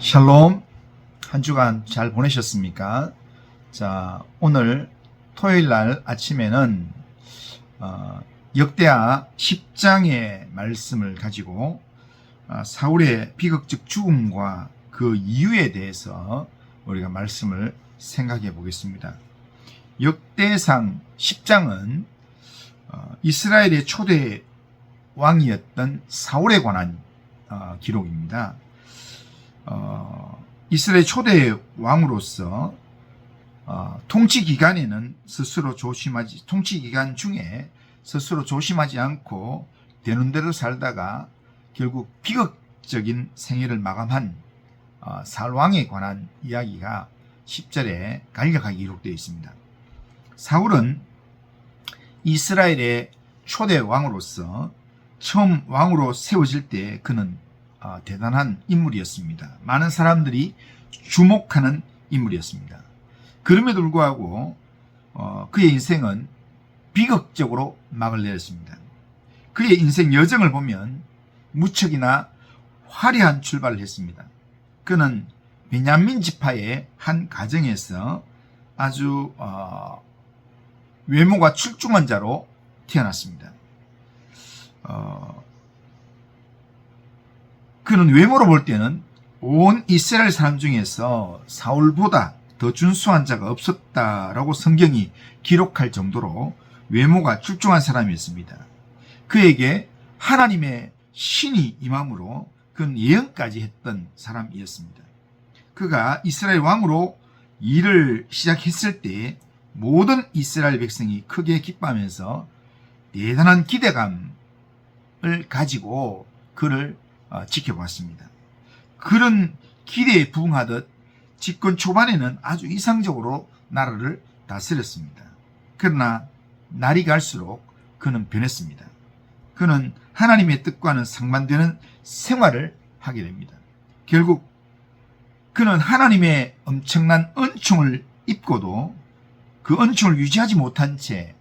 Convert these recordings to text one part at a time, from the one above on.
샬롬. 한 주간 잘 보내셨습니까? 자, 오늘 토요일 날 아침에는 역대하 10장의 말씀을 가지고 사울의 비극적 죽음과 그 이유에 대해서 우리가 말씀을 생각해 보겠습니다. 역대상 10장은 이스라엘의 초대 왕이었던 사울에 관한 기록입니다. 이스라엘 초대 왕으로서 통치 기간 중에 스스로 조심하지 않고 되는 대로 살다가 결국 비극적인 생애를 마감한 사울 왕에 관한 이야기가 10절에 간략하게 기록되어 있습니다. 사울은 이스라엘의 초대 왕으로서 처음 왕으로 세워질 때 그는 대단한 인물이었습니다. 많은 사람들이 주목하는 인물이었습니다. 그럼에도 불구하고 그의 인생은 비극적으로 막을 내렸습니다. 그의 인생 여정을 보면 무척이나 화려한 출발을 했습니다. 그는 베냐민 지파의 한 가정에서 아주 외모가 출중한 자로 태어났습니다. 그는 외모로 볼 때는 온 이스라엘 사람 중에서 사울보다 더 준수한 자가 없었다라고 성경이 기록할 정도로 외모가 출중한 사람이었습니다. 그에게 하나님의 신이 임함으로 그는 예언까지 했던 사람이었습니다. 그가 이스라엘 왕으로 일을 시작했을 때 모든 이스라엘 백성이 크게 기뻐하면서 대단한 기대감을 가지고 그를 지켜봤습니다. 그런 기대에 부응하듯 집권 초반에는 아주 이상적으로 나라를 다스렸습니다. 그러나 날이 갈수록 그는 변했습니다. 그는 하나님의 뜻과는 상반되는 생활을 하게 됩니다. 결국 그는 하나님의 엄청난 은총을 입고도 그 은총을 유지하지 못한 채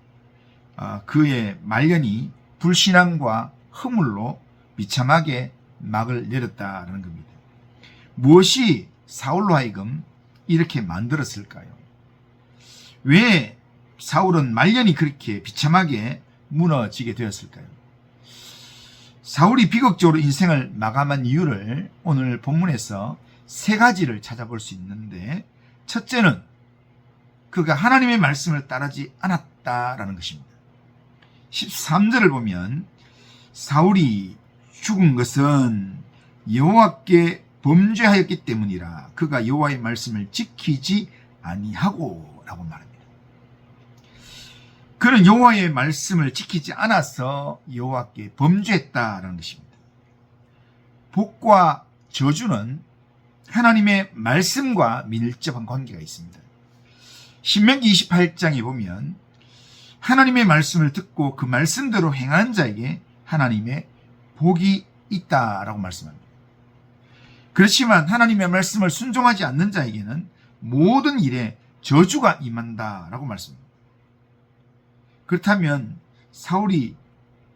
그의 말년이 불신앙과 허물로 비참하게 막을 내렸다는 겁니다. 무엇이 사울로 하여금 이렇게 만들었을까요? 왜 사울은 말년이 그렇게 비참하게 무너지게 되었을까요? 사울이 비극적으로 인생을 마감한 이유를 오늘 본문에서 세 가지를 찾아볼 수 있는데, 첫째는 그가 하나님의 말씀을 따르지 않았다라는 것입니다. 13절을 보면 사울이 죽은 것은 여호와께 범죄하였기 때문이라 그가 여호와의 말씀을 지키지 아니하고 라고 말합니다. 그는 여호와의 말씀을 지키지 않아서 여호와께 범죄했다라는 것입니다. 복과 저주는 하나님의 말씀과 밀접한 관계가 있습니다. 신명기 28장에 보면 하나님의 말씀을 듣고 그 말씀대로 행하는 자에게 하나님의 복이 있다라고 말씀합니다. 그렇지만 하나님의 말씀을 순종하지 않는 자에게는 모든 일에 저주가 임한다라고 말씀합니다. 그렇다면 사울이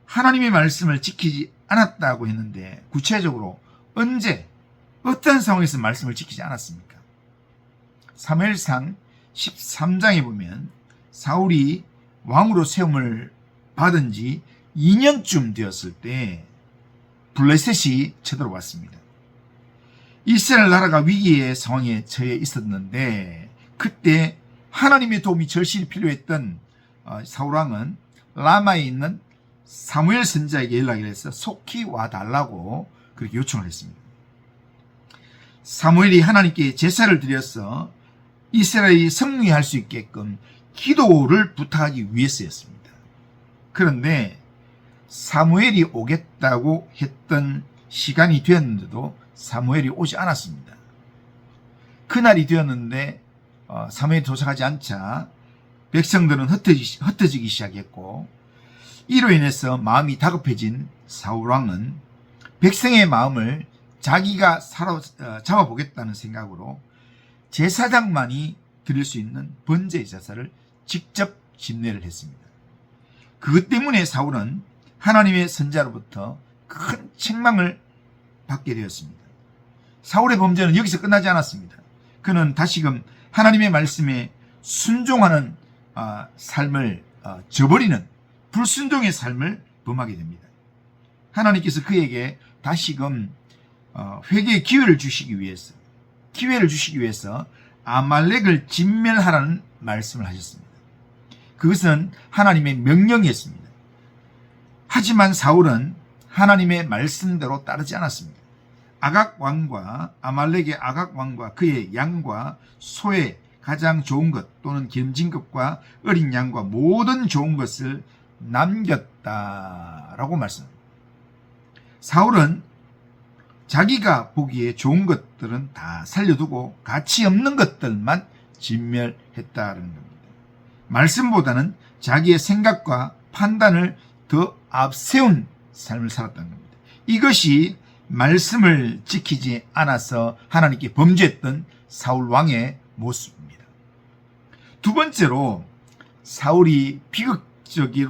하나님의 말씀을 지키지 않았다고 했는데 구체적으로 언제 어떤 상황에서 말씀을 지키지 않았습니까? 사무엘상 13장에 보면 사울이 왕으로 세움을 받은 지 2년쯤 되었을 때 블레셋이 쳐들어왔습니다. 이스라엘 나라가 위기의 상황에 처해 있었는데 그때 하나님의 도움이 절실히 필요했던 사울왕은 라마에 있는 사무엘 선지자에게 연락을 해서 속히 와달라고 그렇게 요청을 했습니다. 사무엘이 하나님께 제사를 드려서 이스라엘이 승리할 수 있게끔 기도를 부탁하기 위해서였습니다. 그런데 사무엘이 오겠다고 했던 시간이 되었는데도 사무엘이 오지 않았습니다. 그날이 되었는데 사무엘이 도착하지 않자 백성들은 흩어지기 시작했고, 이로 인해서 마음이 다급해진 사울왕은 백성의 마음을 자기가 잡아보겠다는 생각으로 제사장만이 드릴 수 있는 번제 제사를 직접 집례를 했습니다. 그것 때문에 사울은 하나님의 선지자로부터 큰 책망을 받게 되었습니다. 사울의 범죄는 여기서 끝나지 않았습니다. 그는 다시금 하나님의 말씀에 순종하는 삶을 저버리는 불순종의 삶을 범하게 됩니다. 하나님께서 그에게 다시금 회개의 기회를 주시기 위해서 아말렉을 진멸하라는 말씀을 하셨습니다. 그것은 하나님의 명령이었습니다. 하지만 사울은 하나님의 말씀대로 따르지 않았습니다. 아말렉의 아각 왕과 그의 양과 소의 가장 좋은 것 또는 기름진 것과 어린 양과 모든 좋은 것을 남겼다라고 말씀합니다. 사울은 자기가 보기에 좋은 것들은 다 살려두고 가치 없는 것들만 진멸했다는 겁니다. 말씀보다는 자기의 생각과 판단을 더 앞세운 삶을 살았다는 겁니다. 이것이 말씀을 지키지 않아서 하나님께 범죄했던 사울 왕의 모습입니다. 두 번째로 사울이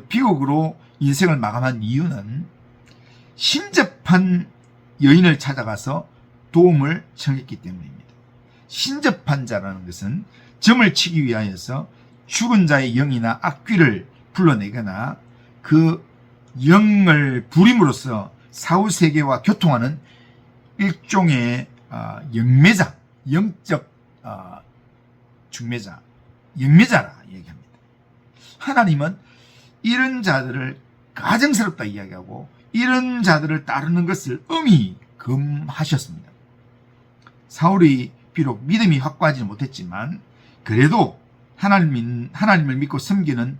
비극으로 인생을 마감한 이유는 신접한 여인을 찾아가서 도움을 청했기 때문입니다. 신접한 자라는 것은 점을 치기 위하여서 죽은 자의 영이나 악귀를 불러내거나 그 영을 부림으로써 사후 세계와 교통하는 일종의 영매자, 영적 중매자, 영매자라 얘기합니다. 하나님은 이런 자들을 가증스럽다 이야기하고 이런 자들을 따르는 것을 엄히 금하셨습니다. 사울이 비록 믿음이 확고하지 못했지만 그래도 하나님을 믿고 섬기는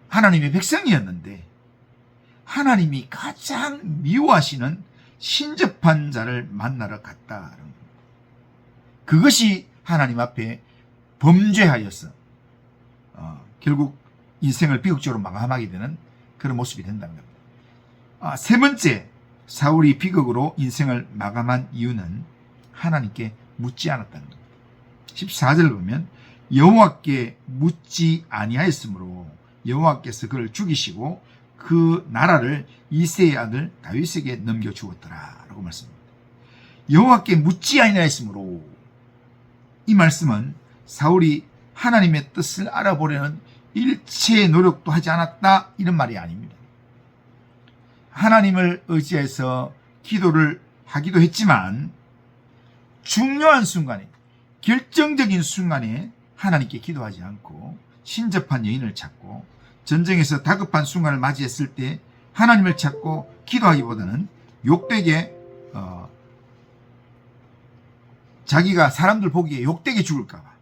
하나님의 백성이었는데 하나님이 가장 미워하시는 신접한 자를 만나러 갔다는 겁니다. 그것이 하나님 앞에 범죄하여서 결국 인생을 비극적으로 마감하게 되는 그런 모습이 된다는 겁니다. 세 번째, 사울이 비극으로 인생을 마감한 이유는 하나님께 묻지 않았다는 겁니다. 14절 보면 여호와께 묻지 아니하였으므로 여호와께서 그를 죽이시고 그 나라를 이새의 아들 다윗에게 넘겨주었더라 라고 말씀합니다. 여호와께 묻지 아니하였으므로, 이 말씀은 사울이 하나님의 뜻을 알아보려는 일체의 노력도 하지 않았다 이런 말이 아닙니다. 하나님을 의지해서 기도를 하기도 했지만 중요한 순간에, 결정적인 순간에 하나님께 기도하지 않고 신접한 여인을 찾고 전쟁에서 다급한 순간을 맞이했을 때 하나님을 찾고 기도하기보다는 욕되게 자기가 사람들 보기에 욕되게 죽을까 봐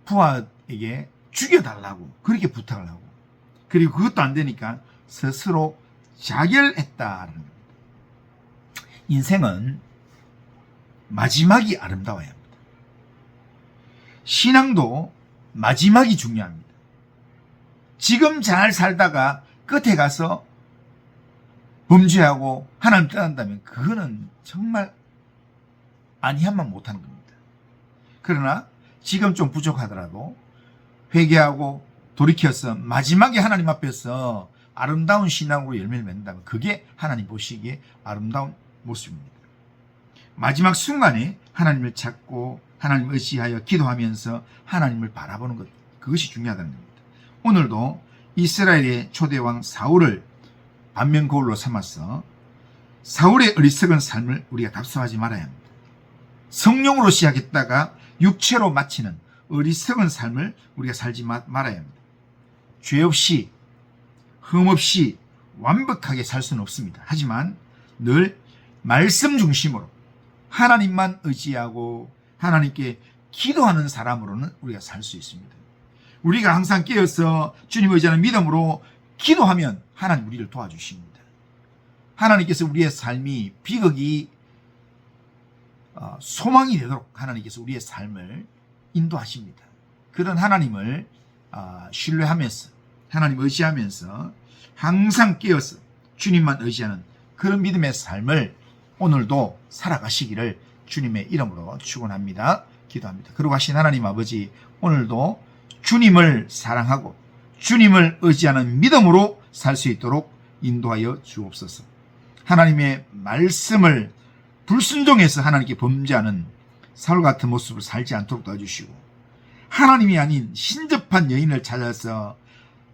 부하에게 죽여달라고 그렇게 부탁을 하고, 그리고 그것도 안 되니까 스스로 자결했다는 겁니다. 인생은 마지막이 아름다워야 합니다. 신앙도 마지막이 중요합니다. 지금 잘 살다가 끝에 가서 범죄하고 하나님 떠난다면 그거는 정말 아니한만 못하는 겁니다. 그러나 지금 좀 부족하더라도 회개하고 돌이켜서 마지막에 하나님 앞에서 아름다운 신앙으로 열매를 맺는다면 그게 하나님 보시기에 아름다운 모습입니다. 마지막 순간에 하나님을 찾고 하나님을 의지하여 기도하면서 하나님을 바라보는 것, 그것이 중요하다는 겁니다. 오늘도 이스라엘의 초대왕 사울을 반면거울로 삼아서 사울의 어리석은 삶을 우리가 답습하지 말아야 합니다. 성령으로 시작했다가 육체로 마치는 어리석은 삶을 우리가 살지 말아야 합니다. 죄 없이 흠없이 완벽하게 살 수는 없습니다. 하지만 늘 말씀 중심으로 하나님만 의지하고 하나님께 기도하는 사람으로는 우리가 살 수 있습니다. 우리가 항상 깨어서 주님 의지하는 믿음으로 기도하면 하나님 우리를 도와주십니다. 하나님께서 우리의 삶이 비극이 소망이 되도록 하나님께서 우리의 삶을 인도하십니다. 그런 하나님을 신뢰하면서 하나님 의지하면서 항상 깨어서 주님만 의지하는 그런 믿음의 삶을 오늘도 살아가시기를 주님의 이름으로 축원합니다. 기도합니다. 그러고 하신 하나님 아버지, 오늘도 주님을 사랑하고 주님을 의지하는 믿음으로 살 수 있도록 인도하여 주옵소서. 하나님의 말씀을 불순종해서 하나님께 범죄하는 사울 같은 모습을 살지 않도록 도와주시고, 하나님이 아닌 신접한 여인을 찾아서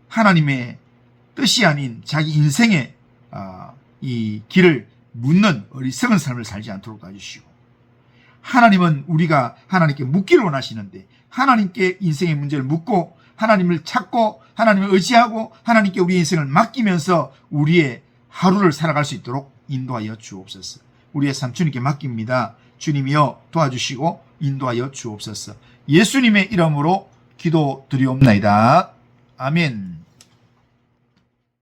하나님의 뜻이 아닌 자기 인생의 이 길을 묻는 어리석은 삶을 살지 않도록 도와주시고, 하나님은 우리가 하나님께 묻기를 원하시는데 하나님께 인생의 문제를 묻고 하나님을 찾고 하나님을 의지하고 하나님께 우리의 인생을 맡기면서 우리의 하루를 살아갈 수 있도록 인도하여 주옵소서. 우리의 삶 주님께 맡깁니다. 주님이여 도와주시고 인도하여 주옵소서. 예수님의 이름으로 기도드리옵나이다. 아멘.